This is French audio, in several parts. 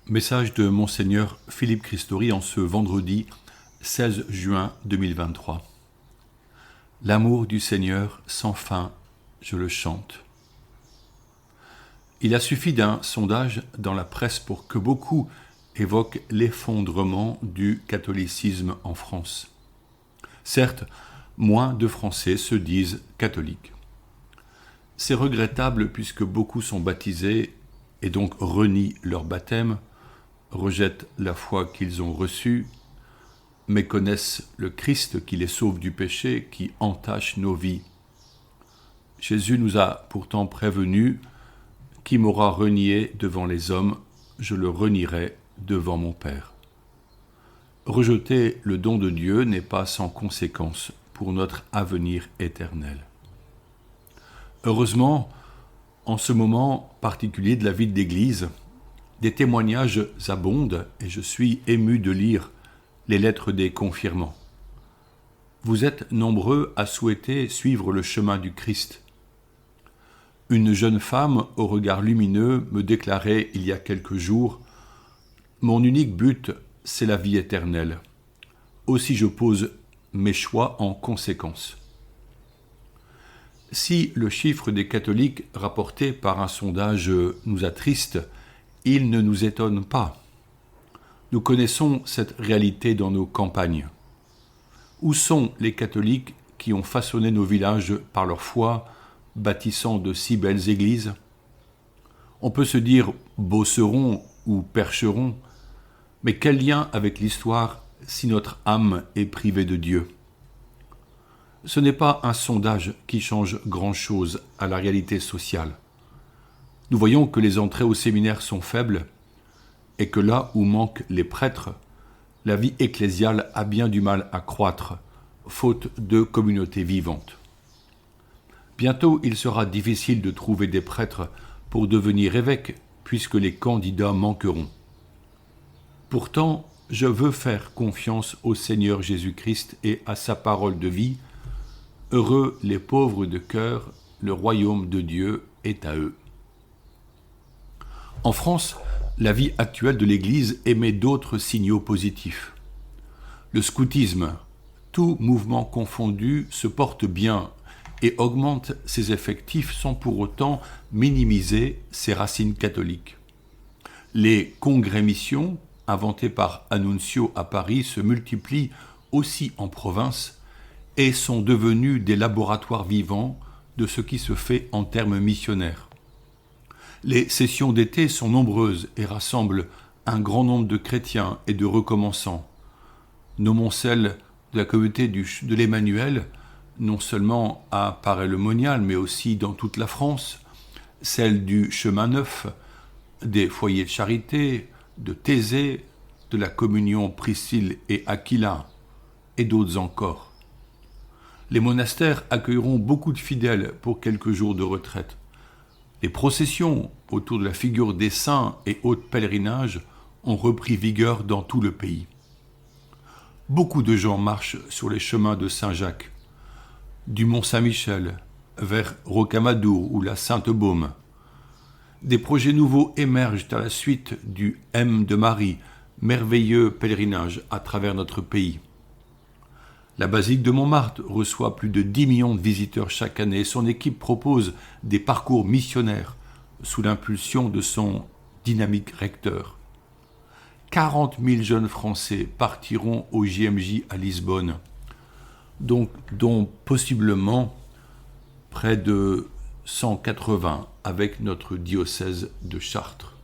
Message de Monseigneur Philippe Christori en ce vendredi 16 juin 2023. L'amour du Seigneur sans fin, je le chante. Il a suffi d'un sondage dans la presse pour que beaucoup évoquent l'effondrement du catholicisme en France. Certes, moins de Français se disent catholiques. C'est regrettable puisque beaucoup sont baptisés et donc renient leur baptême, rejettent la foi qu'ils ont reçue, méconnaissent le Christ qui les sauve du péché, qui entache nos vies. Jésus nous a pourtant prévenus « Qui m'aura renié devant les hommes, je le renierai devant mon Père ». Rejeter le don de Dieu n'est pas sans conséquence pour notre avenir éternel. Heureusement, en ce moment particulier de la vie de l'Église, des témoignages abondent et je suis ému de lire les lettres des confirmants. Vous êtes nombreux à souhaiter suivre le chemin du Christ. Une jeune femme au regard lumineux me déclarait il y a quelques jours « Mon unique but, c'est la vie éternelle. Aussi je pose mes choix en conséquence. » Si le chiffre des catholiques rapporté par un sondage nous attriste, il ne nous étonne pas. Nous connaissons cette réalité dans nos campagnes. Où sont les catholiques qui ont façonné nos villages par leur foi, bâtissant de si belles églises ? On peut se dire Beauceron ou Percheron, mais quel lien avec l'histoire si notre âme est privée de Dieu ? Ce n'est pas un sondage qui change grand-chose à la réalité sociale. Nous voyons que les entrées au séminaire sont faibles et que là où manquent les prêtres, la vie ecclésiale a bien du mal à croître, faute de communautés vivantes. Bientôt, il sera difficile de trouver des prêtres pour devenir évêques, puisque les candidats manqueront. Pourtant, je veux faire confiance au Seigneur Jésus-Christ et à sa parole de vie. Heureux les pauvres de cœur, le royaume de Dieu est à eux. En France, la vie actuelle de l'Église émet d'autres signaux positifs. Le scoutisme, tout mouvement confondu, se porte bien et augmente ses effectifs sans pour autant minimiser ses racines catholiques. Les congrès-missions, inventés par Annunzio à Paris, se multiplient aussi en province et sont devenus des laboratoires vivants de ce qui se fait en termes missionnaires. Les sessions d'été sont nombreuses et rassemblent un grand nombre de chrétiens et de recommençants. Nommons celle de la communauté de l'Emmanuel, non seulement à Paray-le-Monial, mais aussi dans toute la France, celle du Chemin Neuf, des foyers de charité, de Thésée, de la communion Priscille et Aquila, et d'autres encore. Les monastères accueilleront beaucoup de fidèles pour quelques jours de retraite. Les processions autour de la figure des saints et autres pèlerinages ont repris vigueur dans tout le pays. Beaucoup de gens marchent sur les chemins de Saint-Jacques, du Mont-Saint-Michel vers Rocamadour ou la Sainte-Baume. Des projets nouveaux émergent à la suite du M de Marie, merveilleux pèlerinage à travers notre pays. La basilique de Montmartre reçoit plus de 10 millions de visiteurs chaque année. Son équipe propose des parcours missionnaires sous l'impulsion de son dynamique recteur. 40 000 jeunes Français partiront au JMJ à Lisbonne, dont possiblement près de 180 avec notre diocèse de Chartres.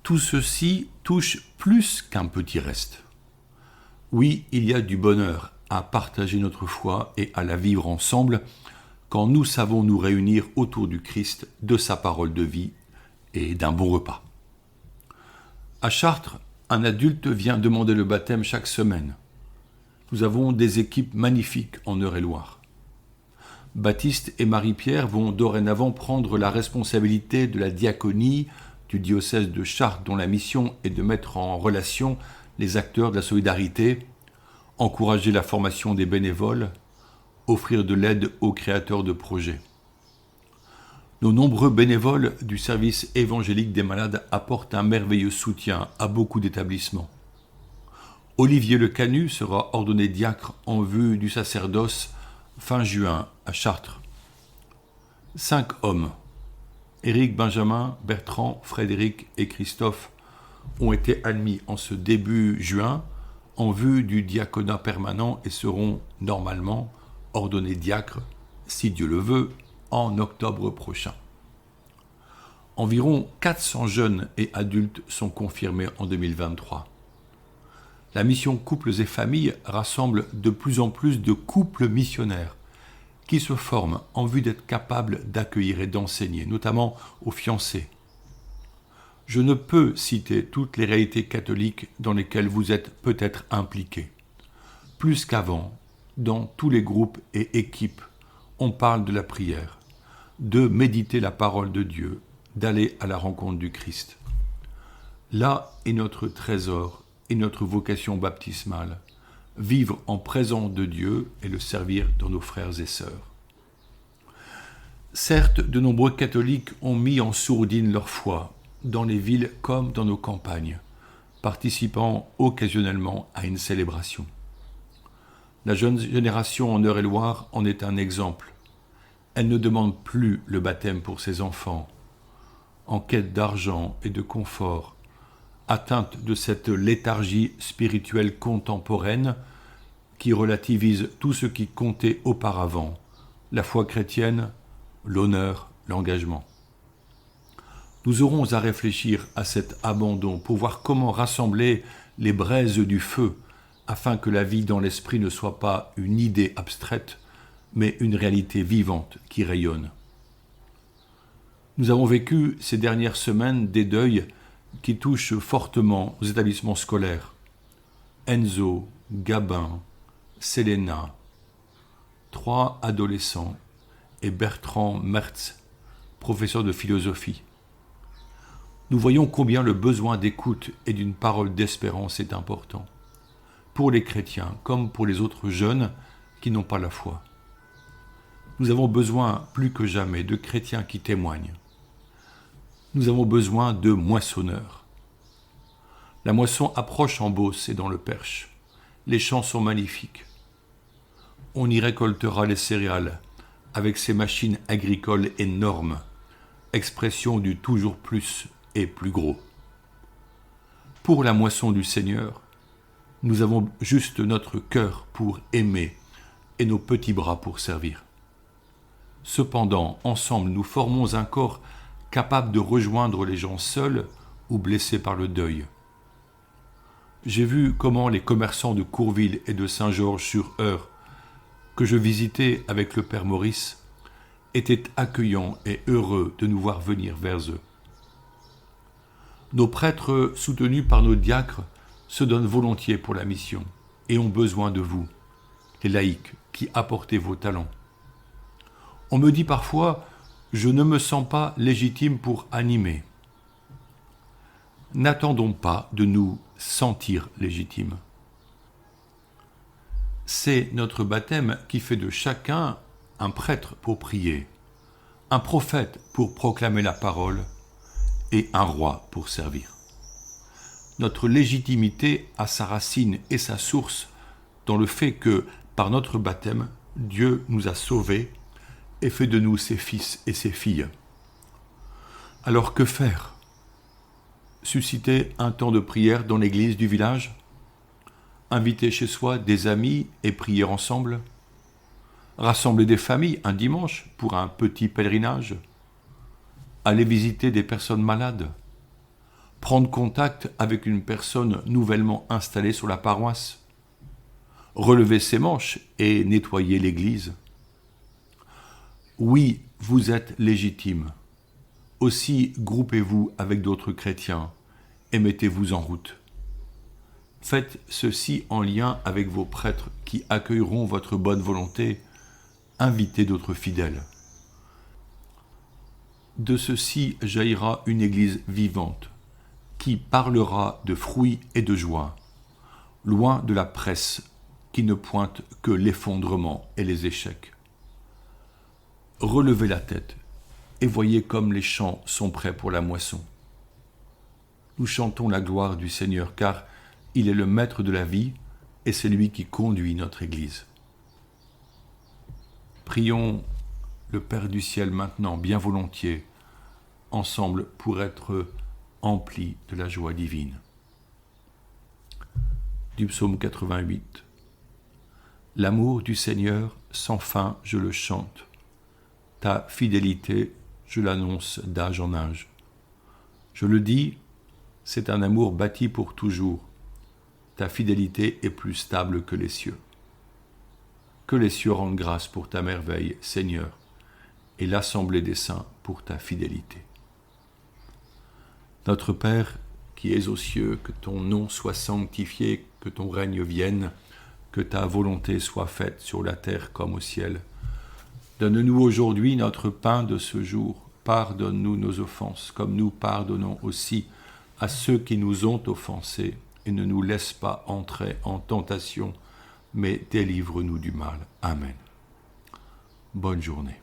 Tout ceci touche plus qu'un petit reste. Oui, il y a du bonheur à partager notre foi et à la vivre ensemble quand nous savons nous réunir autour du Christ, de sa parole de vie et d'un bon repas. À Chartres, un adulte vient demander le baptême chaque semaine. Nous avons des équipes magnifiques en Eure-et-Loire. Baptiste et Marie-Pierre vont dorénavant prendre la responsabilité de la diaconie du diocèse de Chartres, dont la mission est de mettre en relation les acteurs de la solidarité, encourager la formation des bénévoles, offrir de l'aide aux créateurs de projets. Nos nombreux bénévoles du service évangélique des malades apportent un merveilleux soutien à beaucoup d'établissements. Olivier Le Canu sera ordonné diacre en vue du sacerdoce fin juin à Chartres. 5 hommes, Éric, Benjamin, Bertrand, Frédéric et Christophe, ont été admis en ce début juin en vue du diaconat permanent et seront normalement ordonnés diacres, si Dieu le veut, en octobre prochain. Environ 400 jeunes et adultes sont confirmés en 2023. La mission Couples et Familles rassemble de plus en plus de couples missionnaires qui se forment en vue d'être capables d'accueillir et d'enseigner, notamment aux fiancés. Je ne peux citer toutes les réalités catholiques dans lesquelles vous êtes peut-être impliqués. Plus qu'avant, dans tous les groupes et équipes, on parle de la prière, de méditer la parole de Dieu, d'aller à la rencontre du Christ. Là est notre trésor et notre vocation baptismale, vivre en présence de Dieu et le servir dans nos frères et sœurs. Certes, de nombreux catholiques ont mis en sourdine leur foi, dans les villes comme dans nos campagnes, participant occasionnellement à une célébration. La jeune génération en Eure-et-Loire en est un exemple. Elle ne demande plus le baptême pour ses enfants, en quête d'argent et de confort, atteinte de cette léthargie spirituelle contemporaine qui relativise tout ce qui comptait auparavant, la foi chrétienne, l'honneur, l'engagement. Nous aurons à réfléchir à cet abandon pour voir comment rassembler les braises du feu afin que la vie dans l'esprit ne soit pas une idée abstraite, mais une réalité vivante qui rayonne. Nous avons vécu ces dernières semaines des deuils qui touchent fortement aux établissements scolaires. Enzo, Gabin, Selena, 3 adolescents, et Bertrand Mertz, professeur de philosophie. Nous voyons combien le besoin d'écoute et d'une parole d'espérance est important, pour les chrétiens comme pour les autres jeunes qui n'ont pas la foi. Nous avons besoin plus que jamais de chrétiens qui témoignent. Nous avons besoin de moissonneurs. La moisson approche en Beauce et dans le Perche. Les champs sont magnifiques. On y récoltera les céréales avec ces machines agricoles énormes, expression du toujours plus et plus gros. Pour la moisson du Seigneur, nous avons juste notre cœur pour aimer et nos petits bras pour servir. Cependant, ensemble, nous formons un corps capable de rejoindre les gens seuls ou blessés par le deuil. J'ai vu comment les commerçants de Courville et de Saint-Georges-sur-Eure, que je visitais avec le Père Maurice, étaient accueillants et heureux de nous voir venir vers eux. Nos prêtres, soutenus par nos diacres, se donnent volontiers pour la mission et ont besoin de vous, les laïcs, qui apportez vos talents. On me dit parfois « je ne me sens pas légitime pour animer ». N'attendons pas de nous sentir légitimes. C'est notre baptême qui fait de chacun un prêtre pour prier, un prophète pour proclamer la parole et un roi pour servir. Notre légitimité a sa racine et sa source dans le fait que, par notre baptême, Dieu nous a sauvés et fait de nous ses fils et ses filles. Alors que faire ? Susciter un temps de prière dans l'église du village ? Inviter chez soi des amis et prier ensemble ? Rassembler des familles un dimanche pour un petit pèlerinage ? Aller visiter des personnes malades ? Prendre contact avec une personne nouvellement installée sur la paroisse ? Relever ses manches et nettoyer l'église ? Oui, vous êtes légitime. Aussi groupez-vous avec d'autres chrétiens et mettez-vous en route. Faites ceci en lien avec vos prêtres qui accueilleront votre bonne volonté. Invitez d'autres fidèles. De ceci jaillira une église vivante qui parlera de fruits et de joie, loin de la presse qui ne pointe que l'effondrement et les échecs. Relevez la tête et voyez comme les champs sont prêts pour la moisson. Nous chantons la gloire du Seigneur, car il est le maître de la vie et c'est lui qui conduit notre Église. Prions le Père du ciel maintenant, bien volontiers, ensemble pour être emplis de la joie divine. Du psaume 88. L'amour du Seigneur, sans fin, je le chante. Ta fidélité, je l'annonce d'âge en âge. Je le dis, c'est un amour bâti pour toujours. Ta fidélité est plus stable que les cieux. Que les cieux rendent grâce pour ta merveille, Seigneur, et l'assemblée des saints pour ta fidélité. Notre Père, qui es aux cieux, que ton nom soit sanctifié, que ton règne vienne, que ta volonté soit faite sur la terre comme au ciel. Donne-nous aujourd'hui notre pain de ce jour. Pardonne-nous nos offenses, comme nous pardonnons aussi à ceux qui nous ont offensés, et ne nous laisse pas entrer en tentation, mais délivre-nous du mal. Amen. Bonne journée.